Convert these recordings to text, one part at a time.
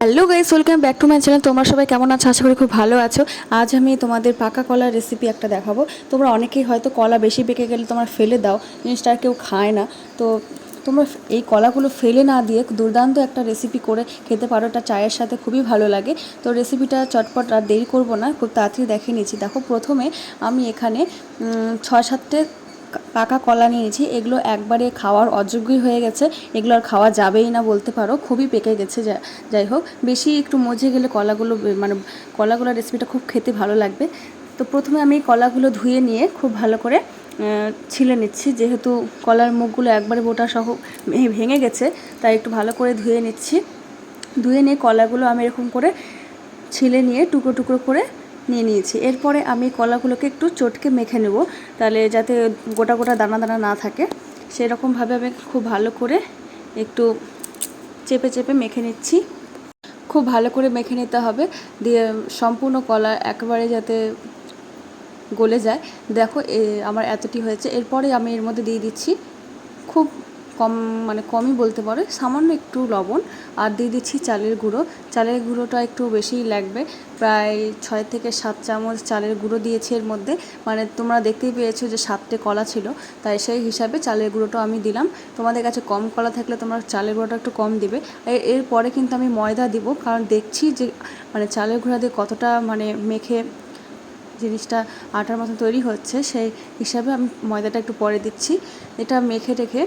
Hello guys, welcome back to my channel. তোমরা সবাই কেমন আছো? আশা করি খুব ভালো আছো। আজ আমি তোমাদের পাকা কলার রেসিপি একটা দেখাবো। তোমরা অনেকেই হয়তো কলা বেশি পেকে গেলে তোমরা ফেলে দাও, জিনিসটা আর কেউ খায় না। তো তোমরা এই কলাগুলো ফেলে না দিয়ে দুর্দান্ত একটা রেসিপি করে খেতে পারো। এটা চায়ের সাথে খুবই ভালো লাগে। তো রেসিপিটা চটপট আর দেরি করবো না, খুব তাড়াতাড়ি দেখিয়ে নিচ্ছি। দেখো, প্রথমে আমি এখানে 6-7টে পাকা কলা নিয়েছি। এগুলো একবারে খাওয়ার অযোগ্যই হয়ে গেছে, এগুলো আর খাওয়া যাবেই না বলতে পারো, খুবই পেকে গেছে। যাই হোক, বেশি একটু মজে গেলে কলাগুলোর রেসিপিটা খুব খেতে ভালো লাগবে। তো প্রথমে আমি কলাগুলো ধুয়ে নিয়ে খুব ভালো করে ছিলে নিচ্ছি। যেহেতু কলার মুখগুলো একবারে বোটা সহ ভেঙে গেছে, তাই একটু ভালো করে ধুয়ে নিচ্ছি। ধুয়ে নিয়ে কলাগুলো আমি এরকম করে ছিলে নিয়ে টুকরো টুকরো করে নিয়ে নিয়েছি। এরপরে আমি কলাগুলোকে একটু চটকে মেখে নেব, তাহলে যাতে গোটা গোটা দানা দানা না থাকে। সেরকমভাবে আমি খুব ভালো করে একটু চেপে চেপে মেখে নিচ্ছি। খুব ভালো করে মেখে নিতে হবে, দিয়ে সম্পূর্ণ কলা একেবারে যাতে গলে যায়। দেখো, আমার এতটি হয়েছে। এরপরে আমি এর মধ্যে দিয়ে দিচ্ছি খুব কমই বলতে পারো, সামান্য একটু লবণ, আর দিয়ে দিচ্ছি চালের গুঁড়ো। চালের গুঁড়োটা একটু বেশিই লাগবে, প্রায় 6 থেকে 7 চামচ চালের গুঁড়ো দিয়েছি এর মধ্যে। তোমরা দেখতেই পেয়েছো যে 7টে কলা ছিল, তাই সেই হিসাবে চালের গুঁড়োটা আমি দিলাম। তোমাদের কাছে কম কলা থাকলে তোমরা চালের গুঁড়োটা একটু কম দিবে। এরপরে কিন্তু আমি ময়দা দিব, কারণ দেখছি যে চালের গুঁড়া দিয়ে কতটা মেখে জিনিসটা আটার মতো তৈরি হচ্ছে, সেই হিসাবে আমি ময়দাটা একটু পরে দিচ্ছি। এটা মেখে রেখে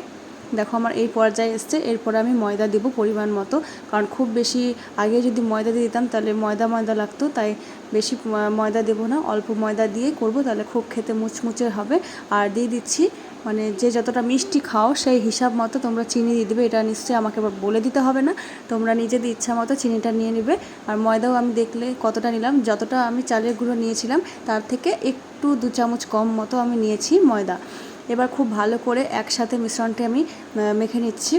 দেখো আমার এই পর্যায়ে এসছে। এরপরে আমি ময়দা দিব পরিমাণ মতো, কারণ খুব বেশি আগে যদি ময়দা দিয়ে দিতাম তাহলে ময়দা লাগতো, তাই বেশি ময়দা দেবো না, অল্প ময়দা দিয়ে করব, তাহলে খুব খেতে মুচমুচে হবে। আর দিয়ে দিচ্ছি যে যতটা মিষ্টি খাও সেই হিসাব মতো তোমরা চিনি দিয়ে দেবে। এটা নিশ্চয়ই আমাকে বলে দিতে হবে না, তোমরা নিজেদের ইচ্ছা মতো চিনিটা নিয়ে নেবে। আর ময়দাও আমি দেখলে কতটা নিলাম, যতটা আমি চালের গুঁড়ো নিয়েছিলাম তার থেকে একটু 2 চামচ কম মতো আমি নিয়েছি ময়দা। এবার খুব ভালো করে একসাথে মিশ্রণটি আমি মেখে নিচ্ছি।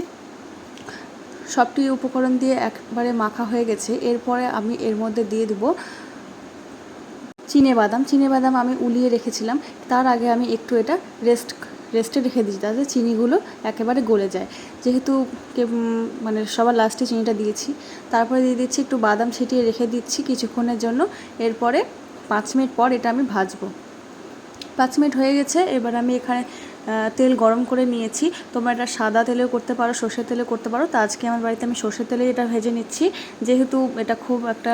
সবটি উপকরণ দিয়ে একবারে মাখা হয়ে গেছে। এরপরে আমি এর মধ্যে দিয়ে দেবো চিনেবাদাম আমি উলিয়ে রেখেছিলাম। তার আগে আমি একটু এটা রেস্টে রেখে দিচ্ছি, তাতে চিনিগুলো একেবারে গলে যায়। যেহেতু সবার লাস্টে চিনিটা দিয়েছি, তারপরে দিয়ে দিচ্ছি একটু বাদাম ছিটিয়ে রেখে দিচ্ছি কিছুক্ষণের জন্য। এরপরে 5 মিনিট পর এটা আমি ভাজবো। 5 মিনিট হয়ে গেছে। এবার আমি এখানে তেল গরম করে নিয়েছি। তোমরা এটা সাদা তেলেও করতে পারো, সর্ষের তেলেও করতে পারো। তো আজকে আমার বাড়িতে আমি সর্ষের তেলে এটা ভেজে নিচ্ছি, যেহেতু এটা খুব একটা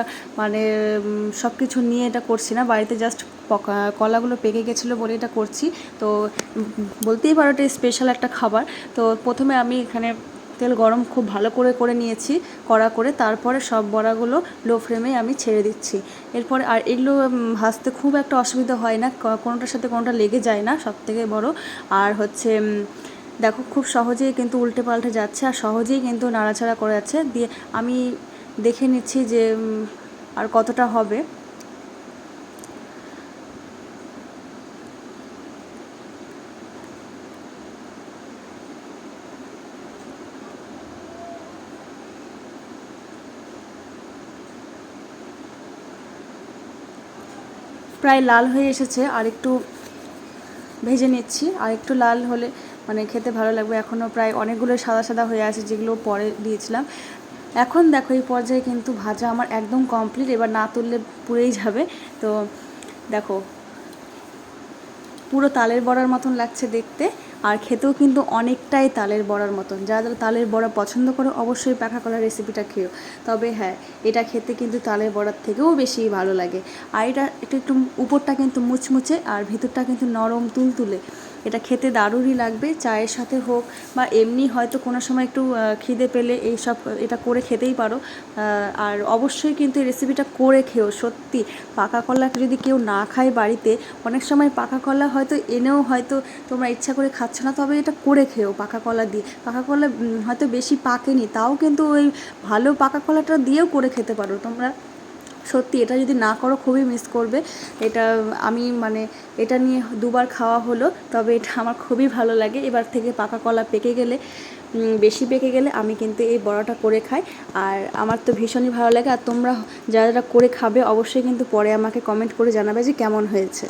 সব কিছু নিয়ে এটা করছি না, বাড়িতে জাস্ট কলাগুলো পেকে গেছিলো বলে এটা করছি। তো বলতেই পারো এটা স্পেশাল একটা খাবার। তো প্রথমে আমি এখানে তেল গরম খুব ভালো করে নিয়েছি, কড়া করে। তারপরে সব বড়াগুলো লো ফ্লেমে আমি ছেড়ে দিচ্ছি। এরপরে আর এগুলো ভাজতে খুব একটা অসুবিধা হয় না, কোনোটার সাথে কোনোটা লেগে যায় না, সবথেকে বড়। আর দেখো, খুব সহজেই কিন্তু উল্টে পাল্টে যাচ্ছে, আর সহজেই কিন্তু নাড়াচাড়া করে যাচ্ছে। দিয়ে আমি দেখে নিচ্ছি যে আর কতটা হবে। প্রায় লাল হয়ে এসেছে, আর একটু ভেজে নিচ্ছি। আর একটু লাল হলে খেতে ভালো লাগবে। এখনও প্রায় অনেকগুলো সাদা সাদা হয়ে আছে, যেগুলো পরে দিয়েছিলাম। এখন দেখো, এই পর্যায়ে কিন্তু ভাজা আমার একদম কমপ্লিট। এবার না তুললে পুড়েই যাবে। তো দেখো, পুরো তালের বড়ার মতন লাগছে দেখতে, আর খেতেও কিন্তু অনেকটাই তালের বড়ার মতন। যারা তালের বড়া পছন্দ করো অবশ্যই পাকা কলার রেসিপিটা খেও। তবে হ্যাঁ, এটা খেতে কিন্তু তালের বড়ার থেকেও বেশি ভালো লাগে। আর এটা একটু উপরটা কিন্তু মুচমুচে, আর ভিতরটা কিন্তু নরম তুলতুলে। এটা খেতে দারুণই লাগবে, চায়ের সাথে হোক বা এমনি হয়তো কোনো সময় একটু খিদে পেলে এটা করে খেতেই পারো। আর অবশ্যই কিন্তু এই রেসিপিটা করে খেও। সত্যি, পাকা কলা যদি কেউ না খায় বাড়িতে, অনেক সময় পাকা কলা হয়তো এনেও হয়তো তোমরা ইচ্ছা করে খাচ্ছ না, তবে এটা করে খেও পাকা কলা দিয়ে। পাকা কলা হয়তো বেশি পাকেনি, তাও কিন্তু ওই ভালো পাকা কলাটা দিয়েও করে খেতে পারো তোমরা। সত্যি, এটা যদি না করো খুবই মিস করবে। এটা আমি এটা নিয়ে 2বার খাওয়া হলো, তবে এটা আমার খুবই ভালো লাগে। এবার থেকে পাকা কলা বেশি পেকে গেলে আমি কিন্তু এই বড়াটা করে খাই, আর আমার তো ভীষণই ভালো লাগে। আর তোমরা যারা যারা করে খাবে অবশ্যই কিন্তু পরে আমাকে কমেন্ট করে জানাবে যে কেমন হয়েছে।